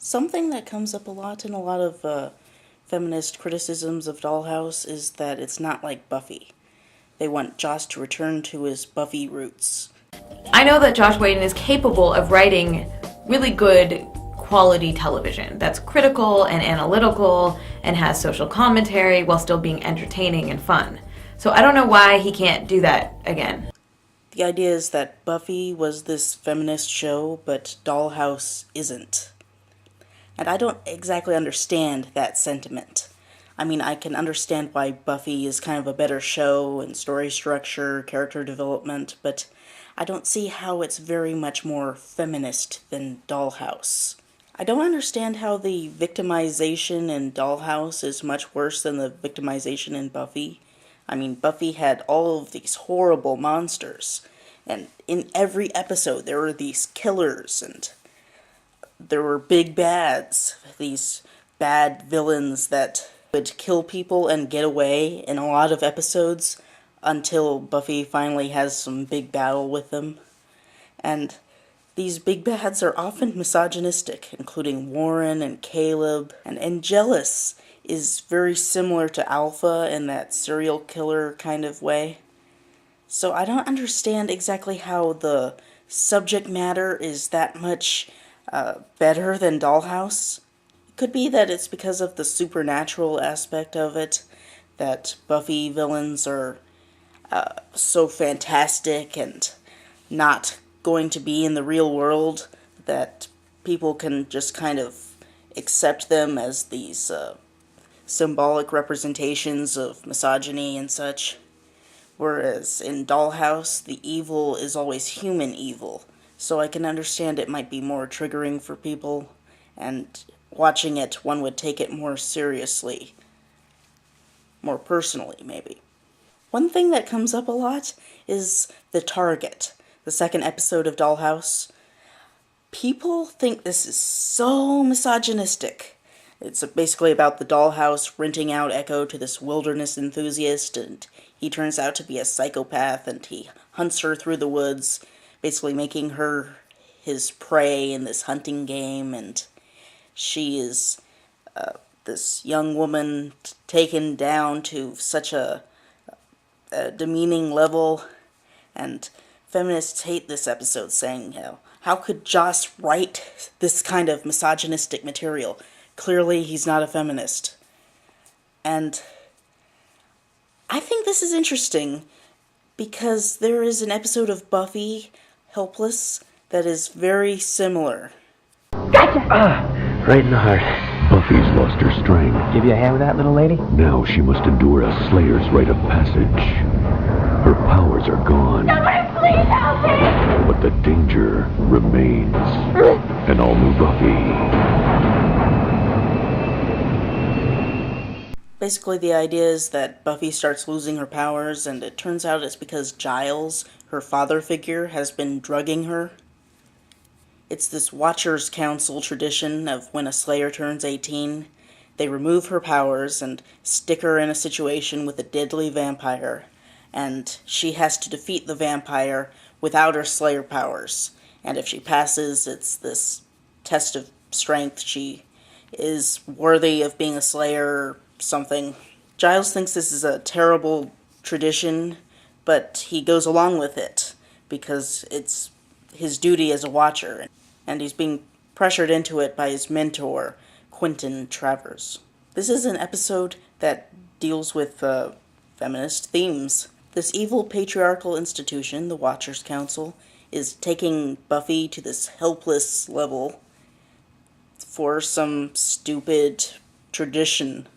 Something that comes up a lot in a lot of feminist criticisms of Dollhouse is that it's not like Buffy. They want Joss to return to his Buffy roots. I know that Joss Whedon is capable of writing really good quality television that's critical and analytical and has social commentary while still being entertaining and fun. So I don't know why he can't do that again. The idea is that Buffy was this feminist show, but Dollhouse isn't. And I don't exactly understand that sentiment. I mean, I can understand why Buffy is kind of a better show in story structure, character development, but I don't see how it's very much more feminist than Dollhouse. I don't understand how the victimization in Dollhouse is much worse than the victimization in Buffy. I mean, Buffy had all of these horrible monsters, and in every episode there were these killers, and there were big bads, these bad villains that would kill people and get away in a lot of episodes until Buffy finally has some big battle with them. And these big bads are often misogynistic, including Warren and Caleb, and Angelus is very similar to Alpha in that serial killer kind of way. So I don't understand exactly how the subject matter is that much better than Dollhouse. It could be that it's because of the supernatural aspect of it, that Buffy villains are so fantastic and not going to be in the real world, that people can just kind of accept them as these symbolic representations of misogyny and such. Whereas in Dollhouse, the evil is always human evil. So I can understand it might be more triggering for people, and watching it, one would take it more seriously. More personally, maybe. One thing that comes up a lot is the target, the second episode of Dollhouse. People think this is so misogynistic. It's basically about the dollhouse renting out Echo to this wilderness enthusiast, and he turns out to be a psychopath, and he hunts her through the woods, basically making her his prey in this hunting game, and she is this young woman taken down to such a demeaning level, and feminists hate this episode, saying, how could Joss write this kind of misogynistic material? Clearly he's not a feminist. And I think this is interesting, because there is an episode of Buffy, Helpless, that is very similar. Gotcha! Right in the heart. Buffy's lost her strength. Give you a hand with that, little lady? Now she must endure a Slayer's rite of passage. Her powers are gone. Somebody please help me! But the danger remains. An all-new Buffy. Basically, the idea is that Buffy starts losing her powers, and it turns out it's because Giles, her father figure, has been drugging her. It's this Watchers Council tradition of when a Slayer turns 18, they remove her powers and stick her in a situation with a deadly vampire, and she has to defeat the vampire without her Slayer powers. And if she passes, it's this test of strength. She is worthy of being a Slayer or something. Giles thinks this is a terrible tradition, but he goes along with it because it's his duty as a Watcher, and he's being pressured into it by his mentor, Quentin Travers. This is an episode that deals with feminist themes. This evil patriarchal institution, the Watchers Council, is taking Buffy to this helpless level for some stupid tradition.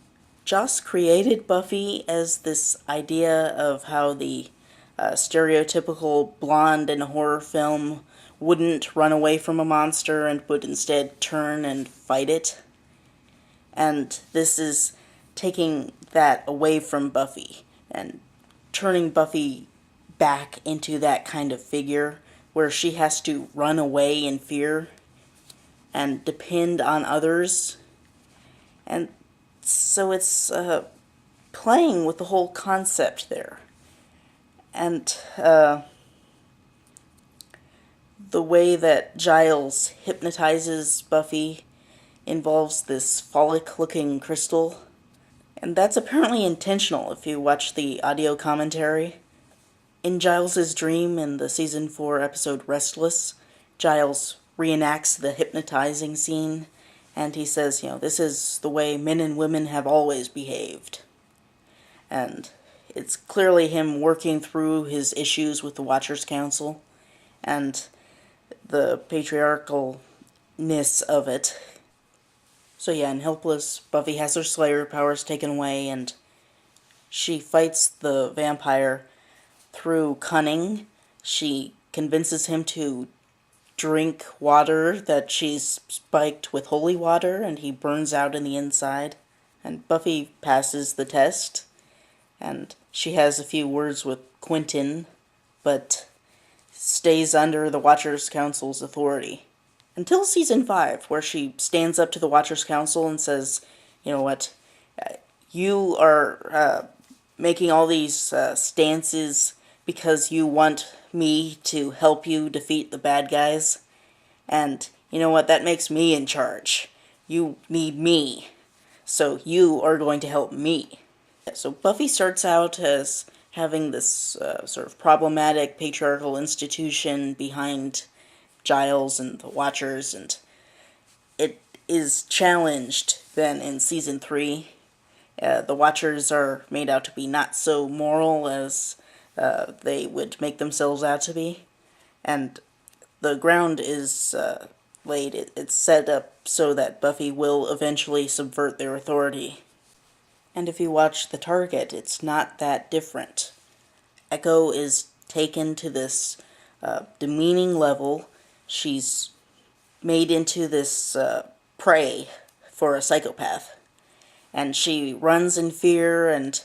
Joss created Buffy as this idea of how the stereotypical blonde in a horror film wouldn't run away from a monster and would instead turn and fight it. And this is taking that away from Buffy and turning Buffy back into that kind of figure where she has to run away in fear and depend on others. And so it's playing with the whole concept there. And the way that Giles hypnotizes Buffy involves this phallic-looking crystal. And that's apparently intentional if you watch the audio commentary. In Giles's dream in the season 4 episode Restless, Giles reenacts the hypnotizing scene, and he says, this is the way men and women have always behaved. And it's clearly him working through his issues with the Watchers Council, and the patriarchalness of it. So yeah, in Helpless, Buffy has her Slayer powers taken away, and she fights the vampire through cunning. She convinces him to drink water that she's spiked with holy water, and he burns out in the inside. And Buffy passes the test, and she has a few words with Quentin, but stays under the Watchers Council's authority. Until season 5, where she stands up to the Watchers Council and says, you know what, you are making all these stances because you want me to help you defeat the bad guys. And you know what, that makes me in charge. You need me, so you are going to help me. So Buffy starts out as having this sort of problematic patriarchal institution behind Giles and the Watchers, and it is challenged then in season 3. The Watchers are made out to be not so moral as they would make themselves out to be, and the ground is laid. It's set up so that Buffy will eventually subvert their authority. And if you watch The Target, it's not that different. Echo is taken to this demeaning level. She's made into this prey for a psychopath. And she runs in fear, and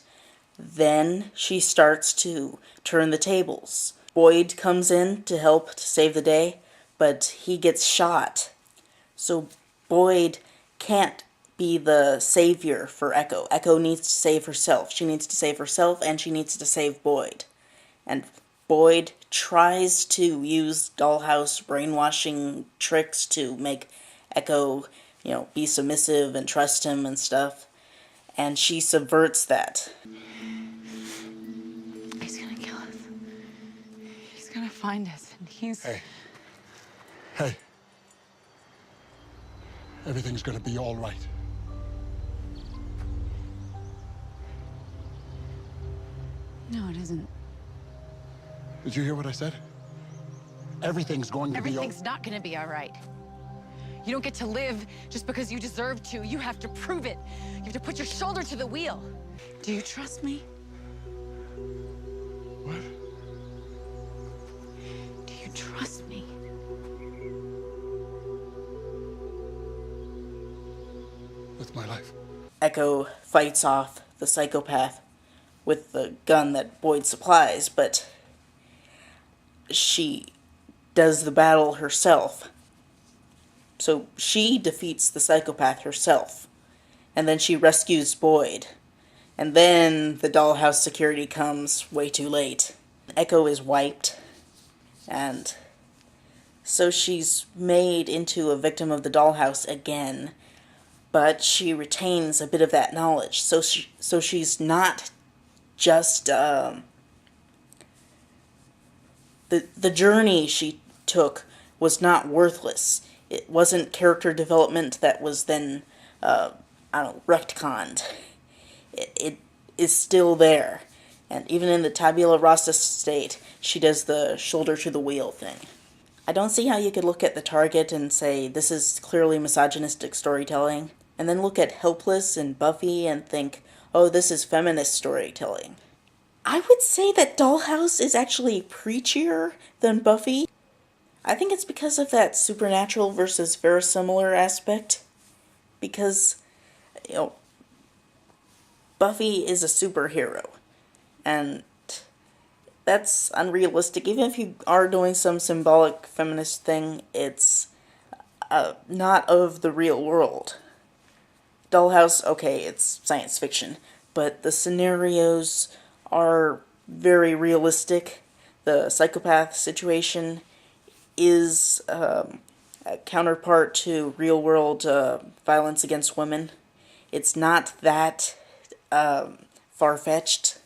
then she starts to turn the tables. Boyd comes in to help to save the day, but he gets shot. So Boyd can't be the savior for Echo. Echo needs to save herself. She needs to save herself, and she needs to save Boyd. And Boyd tries to use Dollhouse brainwashing tricks to make Echo, be submissive and trust him and stuff. And she subverts that. He's gonna kill us. He's gonna find us, and he's... Hey. Everything's gonna be all right. No, it isn't. Did you hear what I said? Everything's going to be all... Everything's not gonna be all right. You don't get to live just because you deserve to. You have to prove it. You have to put your shoulder to the wheel. Do you trust me? What? Do you trust me? With my life. Echo fights off the psychopath with the gun that Boyd supplies, but she does the battle herself. So she defeats the psychopath herself, and then she rescues Boyd. And then the Dollhouse security comes way too late. Echo is wiped, and so she's made into a victim of the Dollhouse again, but she retains a bit of that knowledge. So she's not just the journey she took was not worthless. It wasn't character development that was then retconned. It is still there, and even in the tabula rasa state, she does the shoulder to the wheel thing. I don't see how you could look at The Target and say this is clearly misogynistic storytelling, and then look at Helpless and Buffy and think, oh, this is feminist storytelling. I would say that Dollhouse is actually preachier than Buffy. I think it's because of that supernatural versus verisimilar aspect. Because, Buffy is a superhero. And that's unrealistic. Even if you are doing some symbolic feminist thing, it's not of the real world. Dollhouse, okay, it's science fiction, but the scenarios are very realistic. The psychopath situation is counterpart to real-world violence against women. It's not that far-fetched.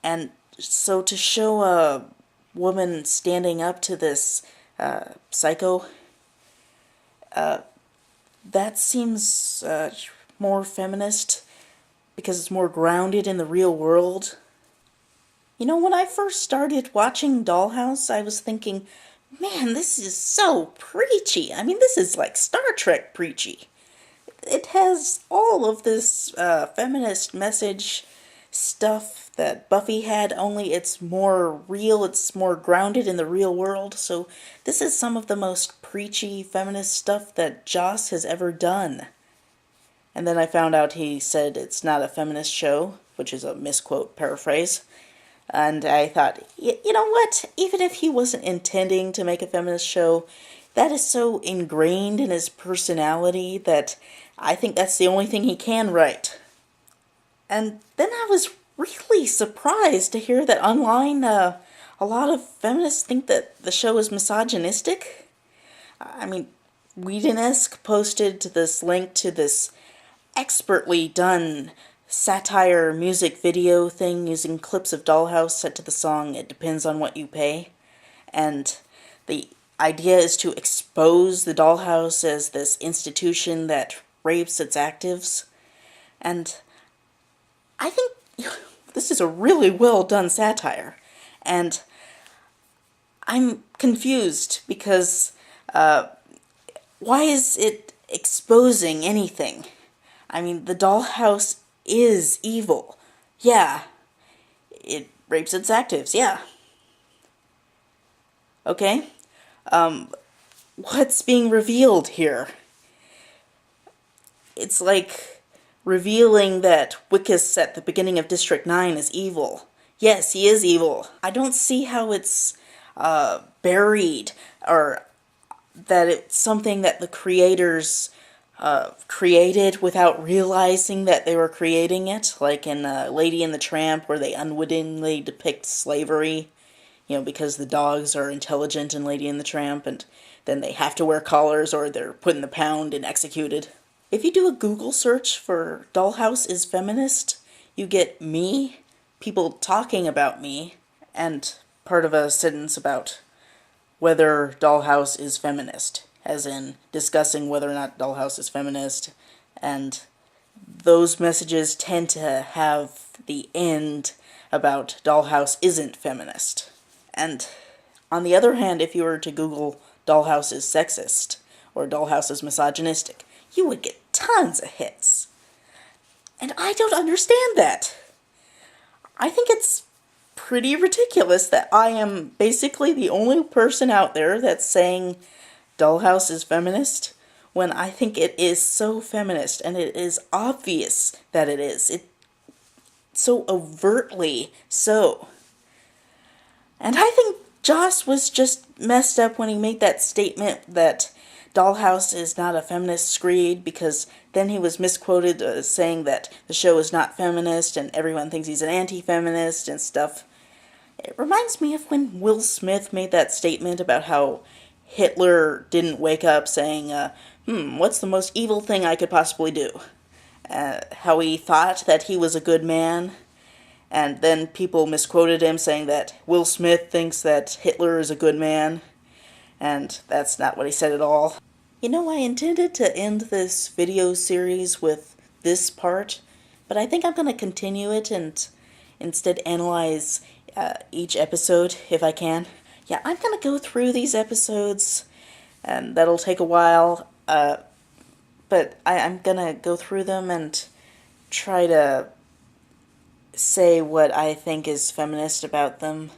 And so to show a woman standing up to this psycho, that seems more feminist because it's more grounded in the real world. You know, when I first started watching Dollhouse, I was thinking, man, this is so preachy. I mean, this is like Star Trek preachy. It has all of this feminist message stuff that Buffy had, only it's more real, it's more grounded in the real world. So this is some of the most preachy feminist stuff that Joss has ever done. And then I found out he said it's not a feminist show, which is a misquote paraphrase. And I thought, you know what? Even if he wasn't intending to make a feminist show, that is so ingrained in his personality that I think that's the only thing he can write. And then I was really surprised to hear that online a lot of feminists think that the show is misogynistic. I mean, Whedon-esque posted this link to this expertly done satire music video thing using clips of Dollhouse set to the song It Depends on What You Pay. And the idea is to expose the Dollhouse as this institution that rapes its actives. And I think this is a really well done satire. And I'm confused because why is it exposing anything? I mean, the Dollhouse is evil. Yeah. It rapes its actives. Yeah. Okay. What's being revealed here? It's like revealing that Wickus at the beginning of District 9 is evil. Yes, he is evil. I don't see how it's buried, or that it's something that the creators created without realizing that they were creating it, like in Lady and the Tramp, where they unwittingly depict slavery, you know, because the dogs are intelligent in Lady and the Tramp, and then they have to wear collars or they're put in the pound and executed. If you do a Google search for Dollhouse is feminist, you get me, people talking about me, and part of a sentence about whether Dollhouse is feminist, as in discussing whether or not Dollhouse is feminist, and those messages tend to have the end about Dollhouse isn't feminist. And on the other hand, if you were to Google Dollhouse is sexist, or Dollhouse is misogynistic, you would get tons of hits. And I don't understand that. I think it's pretty ridiculous that I am basically the only person out there that's saying Dollhouse is feminist, when I think it is so feminist, and it is obvious that it is. It so overtly so. And I think Joss was just messed up when he made that statement that Dollhouse is not a feminist screed, because then he was misquoted as saying that the show is not feminist and everyone thinks he's an anti-feminist and stuff. It reminds me of when Will Smith made that statement about how Hitler didn't wake up saying, what's the most evil thing I could possibly do? How he thought that he was a good man, and then people misquoted him saying that Will Smith thinks that Hitler is a good man, and that's not what he said at all. You know, I intended to end this video series with this part, but I think I'm going to continue it and instead analyze each episode if I can. Yeah, I'm going to go through these episodes, and that'll take a while, but I'm going to go through them and try to say what I think is feminist about them.